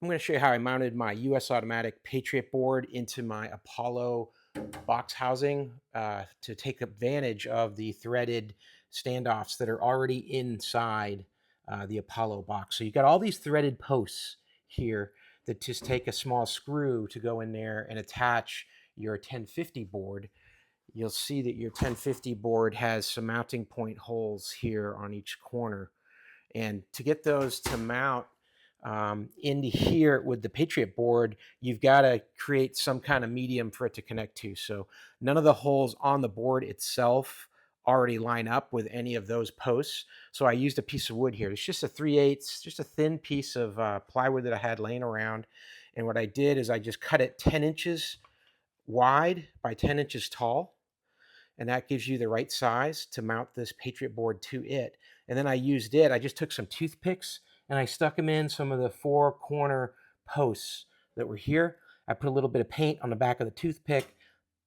I'm going to show you how I mounted my USAutomatic Patriot board into my Apollo box housing to take advantage of the threaded standoffs that are already inside the Apollo box. So you got all these threaded posts here that just take a small screw to go in there and attach your 1050 board. You'll see that your 1050 board has some mounting point holes here on each corner. And to get those to mount into here with the Patriot board, you've got to create some kind of medium for it to connect to. So none of the holes on the board itself already line up with any of those posts. So I used a piece of wood here. It's just a 3/8, just a thin piece of plywood that I had laying around. And what I did is I just cut it 10 inches wide by 10 inches tall, and that gives you the right size to mount this Patriot board to it. And then I just took some toothpicks and I stuck them in some of the four corner posts that were here. I put a little bit of paint on the back of the toothpick,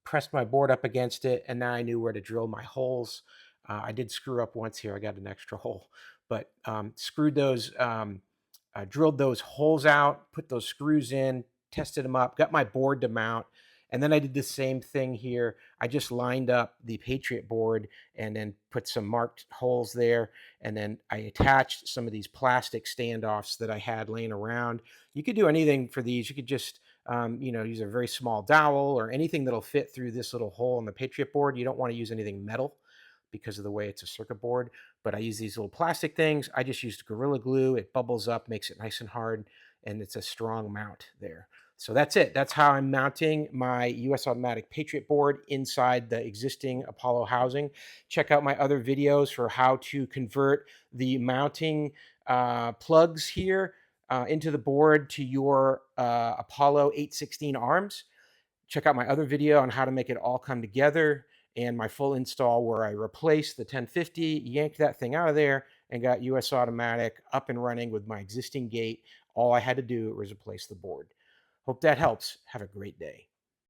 pressed my board up against it, and now I knew where to drill my holes. I did screw up once here. I got an extra hole, but drilled those holes out, put those screws in, tested them up, got my board to mount. And then I did the same thing here. I just lined up the Patriot board and then put some marked holes there. And then I attached some of these plastic standoffs that I had laying around. You could do anything for these. You could just, use a very small dowel or anything that'll fit through this little hole in the Patriot board. You don't want to use anything metal because of the way it's a circuit board. But I use these little plastic things. I just used Gorilla Glue. It bubbles up, makes it nice and hard, and it's a strong mount there. So that's it. That's how I'm mounting my USAutomatic Patriot board inside the existing Apollo housing. Check out my other videos for how to convert the mounting plugs here into the board to your Apollo 816 arms. Check out my other video on how to make it all come together and my full install where I replaced the 1050, yanked that thing out of there, and got USAutomatic up and running with my existing gate. All I had to do was replace the board. Hope that helps. Have a great day.